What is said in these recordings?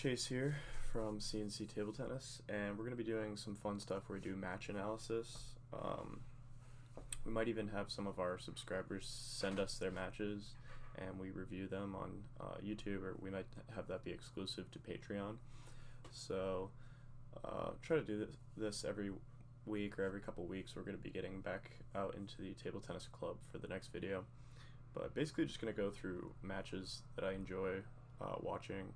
Chase here from CNC Table Tennis, and we're going to be doing some fun stuff where we do match analysis. We might even have some of our subscribers send us their matches and we review them on YouTube, or we might have that be exclusive to Patreon. So try to do this every week or every couple weeks. We're going to be getting back out into the table tennis club for the next video, but basically just going to go through matches that I enjoy watching.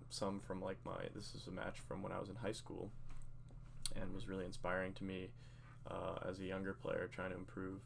Some from this is a match from when I was in high school and was really inspiring to me as a younger player trying to improve.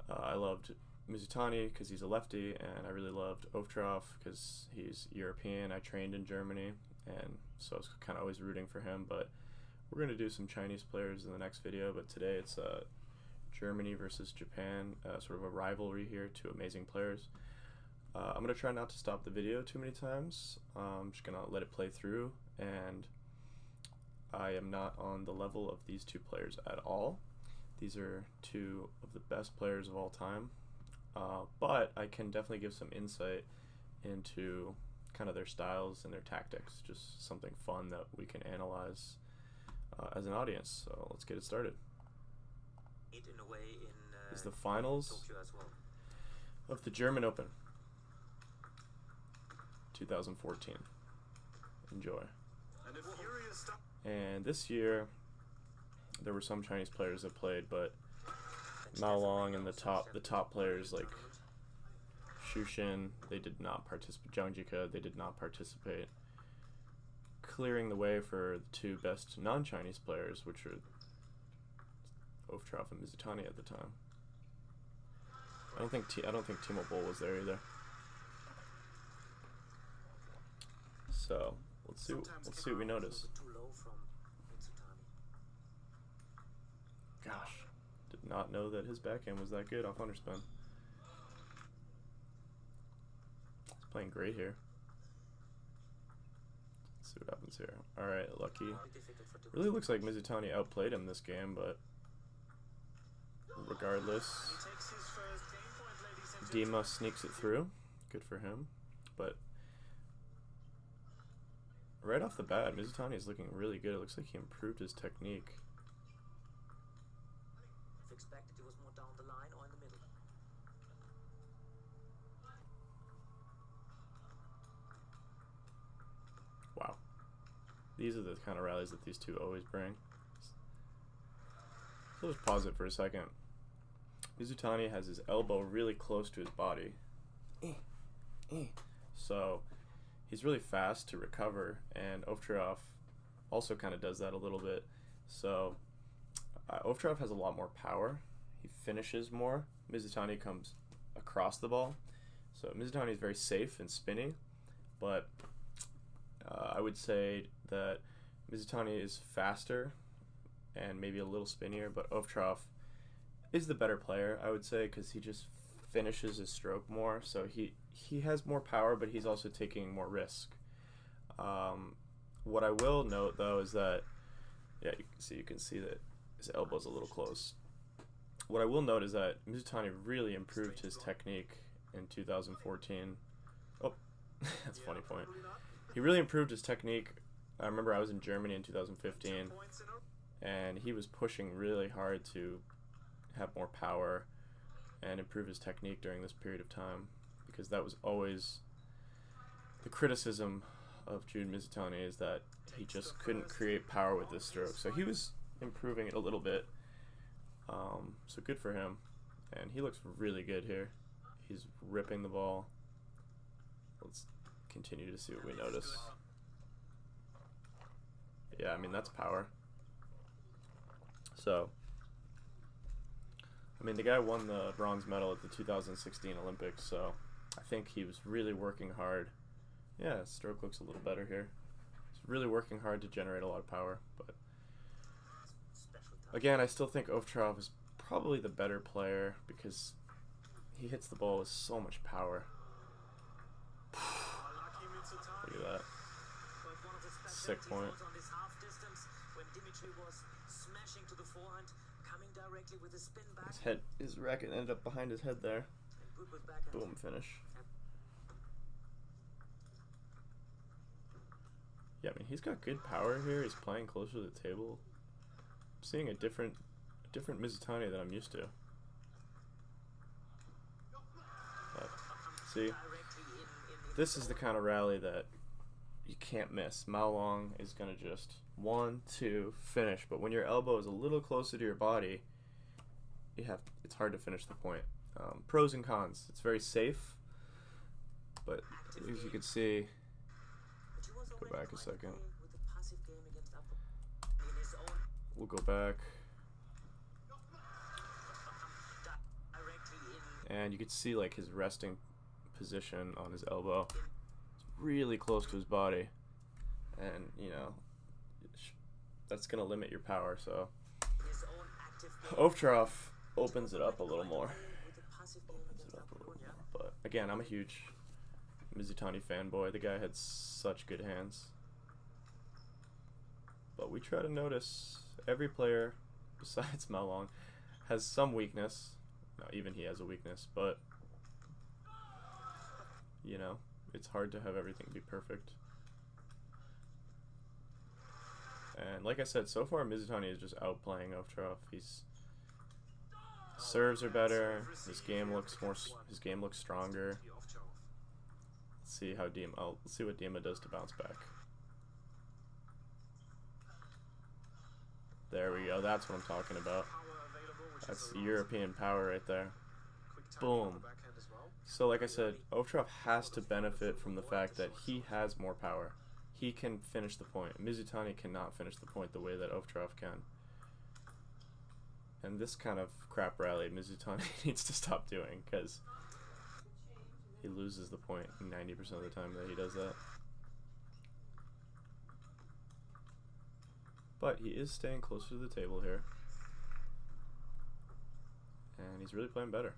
I loved Mizutani because he's a lefty, and I really loved Ovtcharov because he's European. I trained in Germany, and so I was kind of always rooting for him. But we're going to do some Chinese players in the next video, but today it's Germany versus Japan, sort of a rivalry here, two amazing players. I'm going to try not to stop the video too many times. I'm just going to let it play through, and I am not on the level of these two players at all. These are two of the best players of all time, but I can definitely give some insight into kind of their styles and their tactics, just something fun that we can analyze as an audience. So let's get it started. This is the finals of the German Open 2014. Enjoy. And this year there were some Chinese players that played, but Mao Long and the top players like Xu Xin, they did not participate. Zhang Jike, they did not participate, clearing the way for the two best non-Chinese players, which are Ovtcharov and Mizutani at the time. I don't think Timo Boll was there either. So let's see what we notice. Gosh, did not know that his backhand was that good off underspin. He's playing great here. Let's see what happens here. Alright, lucky. Really looks like Mizutani outplayed him this game, but regardless, Dima sneaks it through. Good for him. But right off the bat, Mizutani is looking really good. It looks like he improved his technique. Expected he was more down the line or in the middle. Wow. These are the kind of rallies that these two always bring. So let's pause it for a second. Mizutani has his elbow really close to his body. So he's really fast to recover, and Ovtcharov also kind of does that a little bit. So Ovtcharov has a lot more power. He finishes more. Mizutani comes across the ball. So Mizutani is very safe and spinny, but I would say that Mizutani is faster and maybe a little spinnier, but Ovtcharov is the better player, I would say, because he just finishes his stroke more. So he has more power, but he's also taking more risk. What I will note, though, is that, yeah, you can see that his elbow's a little close. What I will note is that Mizutani really improved his technique in 2014. Oh, that's a funny point. He really improved his technique. I remember I was in Germany in 2015, and he was pushing really hard to have more power and improve his technique during this period of time, because that was always the criticism of Jun Mizutani, is that he just couldn't create power with this stroke. So he was improving it a little bit, so good for him, and he looks really good here. He's ripping the ball. Let's continue to see what we notice. Yeah, I mean, that's power. So I mean, the guy won the bronze medal at the 2016 Olympics, so I think he was really working hard. Yeah, his stroke looks a little better here. He's really working hard to generate a lot of power, but again, I still think Ovtcharov is probably the better player because he hits the ball with so much power. Look at that. Sick point. His racket ended up behind his head there. Boom, finish. Yeah, I mean, he's got good power here. He's playing closer to the table. I'm seeing a different Mizutani than I'm used to. But, see, this is the kind of rally that you can't miss. Mao Long is going to just 1, 2, finish. But when your elbow is a little closer to your body, it's hard to finish the point. Pros and cons. It's very safe, but as you can see, go back a second. We'll go back. And you can see like his resting position on his elbow. It's really close to his body. And, you know, that's going to limit your power, so Ovtcharov opens it up a little more. But again, I'm a huge Mizutani fanboy. The guy had such good hands. But we try to notice every player besides Mao Long has some weakness. No, even he has a weakness, but you know, it's hard to have everything be perfect. And like I said, so far Mizutani is just outplaying Ovtcharov. His serves are better. His game looks stronger. Let's see how let's see what Dima does to bounce back. There we go. That's what I'm talking about. That's European power right there. Boom. So like I said, Ovtcharov has to benefit from the fact that he has more power. He can finish the point. Mizutani cannot finish the point the way that Ovtcharov can. And this kind of crap rally Mizutani needs to stop doing, because he loses the point 90% of the time that he does that. But he is staying closer to the table here. And he's really playing better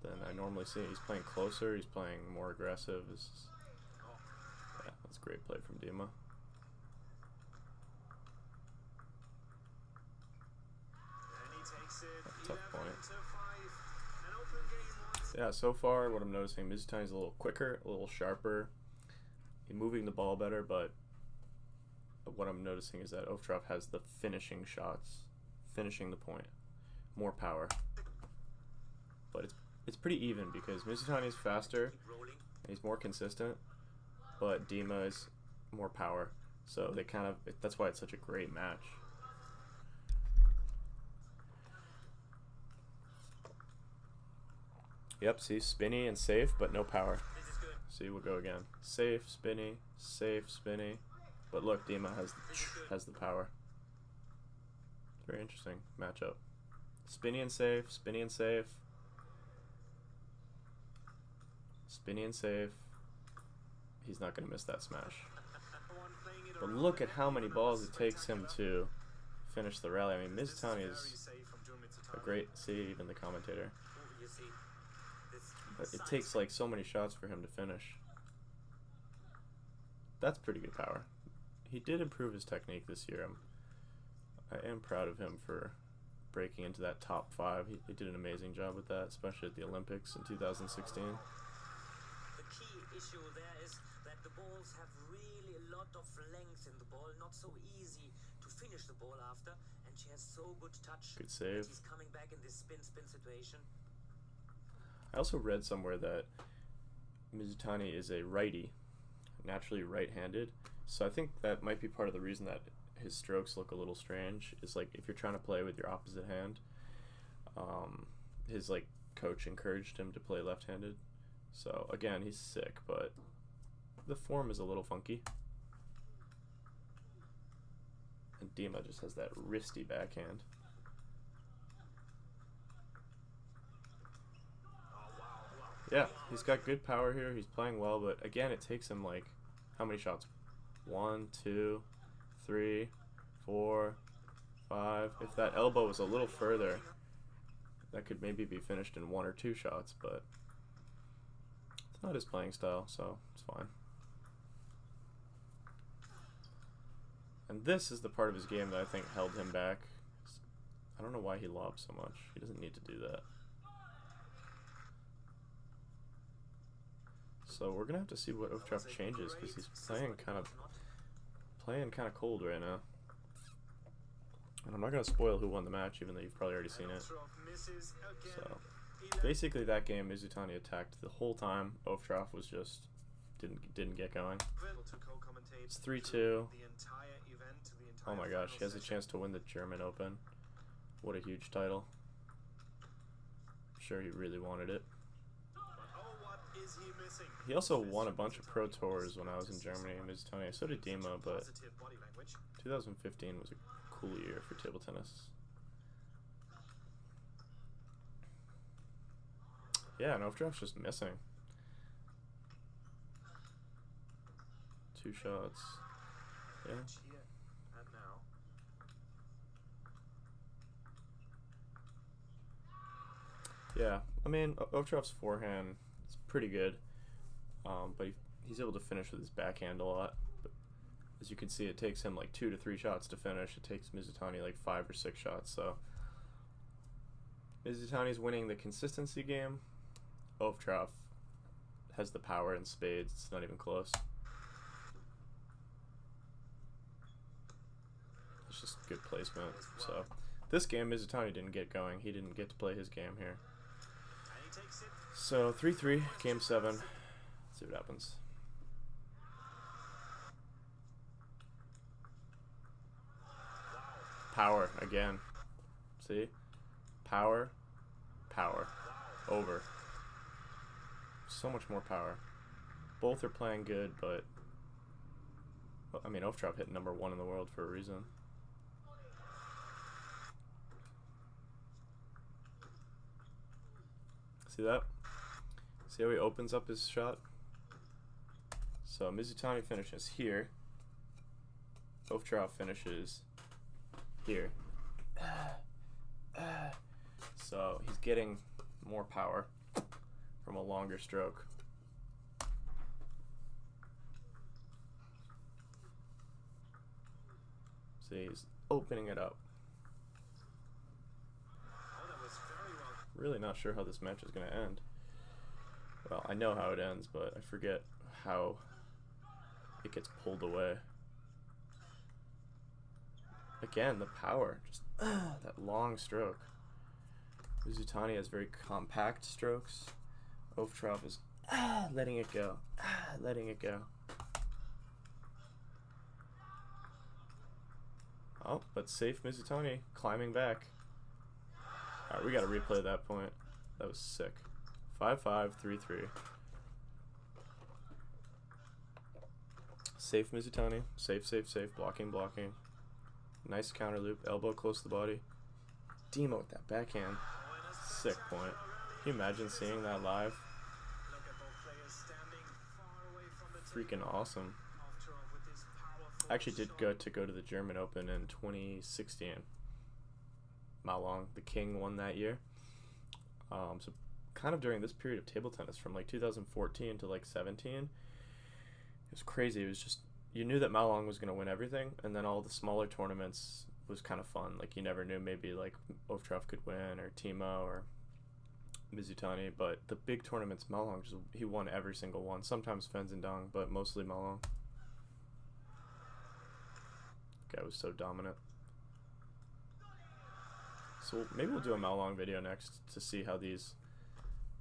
than I normally see. He's playing closer, he's playing more aggressive. Yeah, that's a great play from Dima. Tough point. Yeah, so far what I'm noticing, Mizutani's a little quicker, a little sharper. He's moving the ball better, but what I'm noticing is that Ovtcharov has the finishing shots, finishing the point, more power. But it's pretty even because Mizutani is faster, he's more consistent, but Dima is more power. So they kind of, that's why it's such a great match. Yep, see, spinny and safe, but no power. See, we'll go again. Safe, spinny, but look, Dima has the power. Very interesting matchup. Spinny and safe, spinny and safe, spinny and safe. He's not going to miss that smash. But look at how many balls it takes him to finish the rally. I mean, Mizutani is a great, see, even the commentator. But it takes like so many shots for him to finish. That's pretty good power. He did improve his technique this year. I am proud of him for breaking into that top 5. He did an amazing job with that, especially at the Olympics in 2016. The key issue there is that the balls have really a lot of length in the ball, not so easy to finish the ball after, and she has so good touch. Good save. He's coming back in this spin situation. I also read somewhere that Mizutani is a righty, naturally right-handed. So I think that might be part of the reason that his strokes look a little strange. Is like if you're trying to play with your opposite hand, his like coach encouraged him to play left-handed. So again, he's sick, but the form is a little funky. And Dima just has that wristy backhand. Yeah, he's got good power here. He's playing well, but again, it takes him like how many shots? 1, 2, 3, 4, 5. If that elbow was a little further, that could maybe be finished in 1 or 2 shots, but it's not his playing style, so it's fine. And this is the part of his game that I think held him back. I don't know why he lobs so much. He doesn't need to do that. So we're gonna have to see what Ovtcharov changes because he's playing kind of cold right now. And I'm not gonna spoil who won the match, even though you've probably already seen it. So basically, that game Mizutani attacked the whole time. Ovtcharov was just didn't get going. It's 3-2. Oh my gosh, he has a chance to win the German Open. What a huge title. I'm sure he really wanted it. He also won a bunch of pro tours when I was in Germany, Mizutani. So did Dima, but 2015 was a cool year for table tennis. Yeah, and Ovtcharov's just missing. 2 shots. Yeah. Yeah, I mean, Ovtcharov's forehand is pretty good, but he's able to finish with his backhand a lot. But as you can see, it takes him like 2 to 3 shots to finish. It takes Mizutani like 5 or 6 shots. So Mizutani's winning the consistency game. Ovtcharov has the power in spades. It's not even close. It's just good placement. So this game, Mizutani didn't get going. He didn't get to play his game here. So 3-3, game 7. Let's see what happens. Power again. See? Power. Power. Over. So much more power. Both are playing good, but I mean, Ovtcharov hit #1 in the world for a reason. See that? See how he opens up his shot? So Mizutani finishes here. Ovtcharov finishes here. So he's getting more power from a longer stroke. See, he's opening it up. Really not sure how this match is going to end. Well, I know how it ends, but I forget how it gets pulled away. Again, the power. Just that long stroke. Mizutani has very compact strokes. Ovtcharov is letting it go. Letting it go. Oh, but safe Mizutani climbing back. Alright, we gotta replay that point. That was sick. 5-5, 3-3. Safe Mizutani. Safe, safe, safe. Blocking, blocking. Nice counter loop. Elbow close to the body. Dima with that backhand. Sick point. Can you imagine seeing that live? Freaking awesome. I actually did go to the German Open in 2016. Malong, the king, won that year. So kind of during this period of table tennis, from like 2014 to like 17, it was crazy. It was just, you knew that Malong was going to win everything, and then all the smaller tournaments was kind of fun. Like you never knew, maybe like Ovtcharov could win, or Timo, or Mizutani, but the big tournaments, Malong just, he won every single one. Sometimes Fenzendong, but mostly Malong. Guy was so dominant. So maybe we'll do a Malong video next to see how these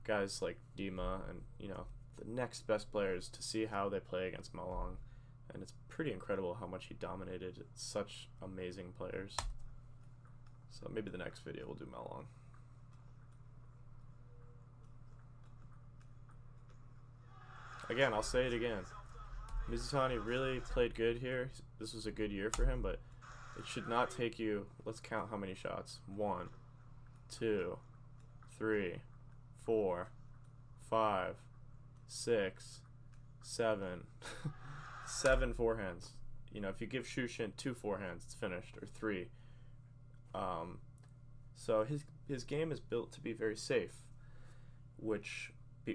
guys like Dima and, you know, the next best players, to see how they play against Malong. And it's pretty incredible how much he dominated such amazing players. So maybe the next video we'll do Malong. Again, I'll say it again. Mizutani really played good here. This was a good year for him, but it should not take you, let's count how many shots. 1, 2, 3, 4, 5, 6, 7. 7 forehands. You know, if you give Shushin 2 forehands, it's finished, or 3. So his game is built to be very safe, which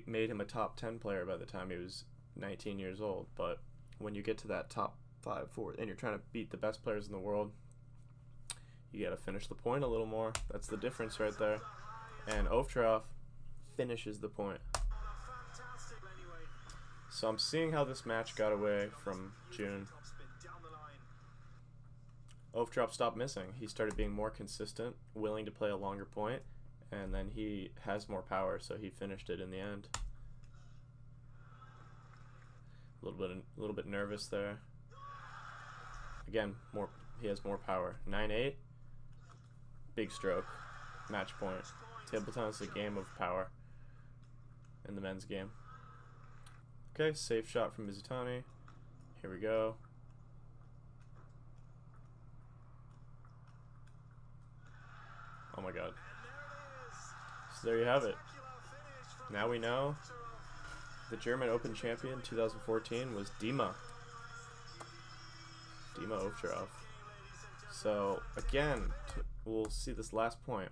made him a top 10 player by the time he was 19 years old. But when you get to that top 5, 4, and you're trying to beat the best players in the world, you gotta finish the point a little more. That's the difference right there. And Ovtcharov finishes the point. So I'm seeing how this match got away from June. Ovtcharov stopped missing. He started being more consistent, willing to play a longer point, and then he has more power, so he finished it in the end. A little bit nervous there. Again, he has more power. 9-8, big stroke, match point. Table tennis is a game of power in the men's game. Okay, safe shot from Mizutani. Here we go. Oh my god. So there you have it. Now we know the German Open champion 2014 was Dima Ovtcharov. So again, we'll see this last point.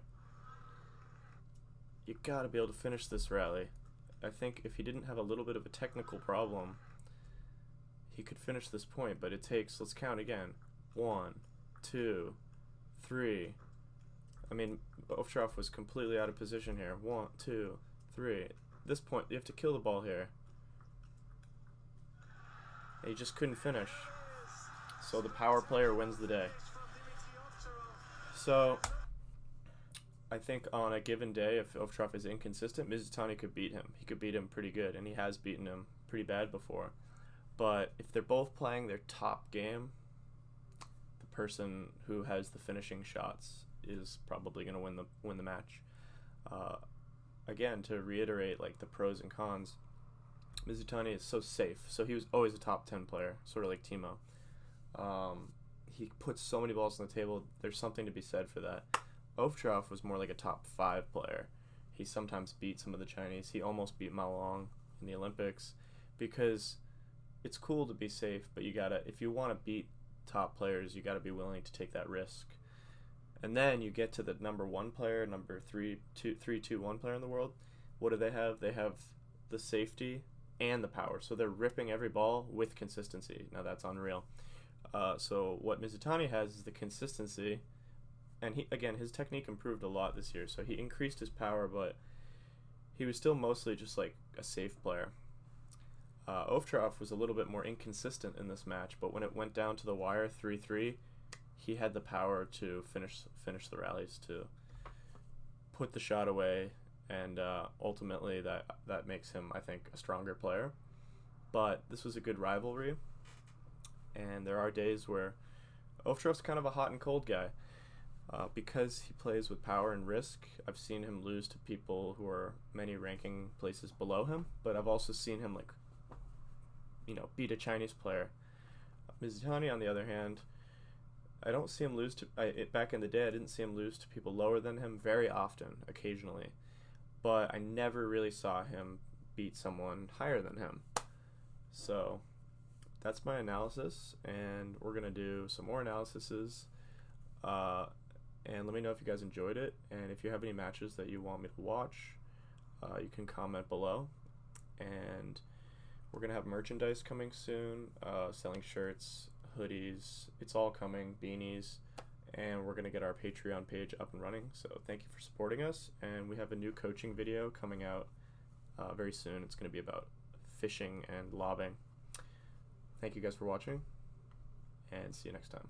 You gotta be able to finish this rally. I think if he didn't have a little bit of a technical problem, he could finish this point, but it takes, let's count again. 1, 2, 3. I mean, Ovtcharov was completely out of position here. 1, 2, 3. This point, you have to kill the ball here. And he just couldn't finish. So the power player wins the day. So I think on a given day, if Ovtcharov is inconsistent, Mizutani could beat him. He could beat him pretty good, and he has beaten him pretty bad before. But if they're both playing their top game, the person who has the finishing shots is probably going to win the match. Again, to reiterate like the pros and cons, Mizutani is so safe. So he was always a top 10 player, sort of like Timo. He puts so many balls on the table. There's something to be said for that. Ovtcharov was more like a top 5 player. He sometimes beat some of the Chinese. He almost beat Mao Long in the Olympics, because it's cool to be safe, but you gotta, if you want to beat top players, you gotta be willing to take that risk. And then you get to the number 1 player, number 3-2-1 player in the world. What do they have? They have the safety and the power. So they're ripping every ball with consistency. Now that's unreal. So what Mizutani has is the consistency, and his technique improved a lot this year. So he increased his power, but he was still mostly just like a safe player. Ovtcharov was a little bit more inconsistent in this match, but when it went down to the wire 3-3, he had the power to finish the rallies, to put the shot away, and ultimately that makes him, I think, a stronger player. But this was a good rivalry, and there are days where Ovtcharov's kind of a hot and cold guy. Because he plays with power and risk, I've seen him lose to people who are many ranking places below him, but I've also seen him beat a Chinese player. Mizutani, on the other hand, I don't see him lose to, back in the day, I didn't see him lose to people lower than him very often, occasionally. But I never really saw him beat someone higher than him. So that's my analysis, and we're going to do some more analyses. And let me know if you guys enjoyed it, and if you have any matches that you want me to watch, you can comment below. And we're going to have merchandise coming soon, selling shirts, hoodies, it's all coming, beanies, and we're going to get our Patreon page up and running. So thank you for supporting us, and we have a new coaching video coming out very soon. It's going to be about fishing and lobbing. Thank you guys for watching, and see you next time.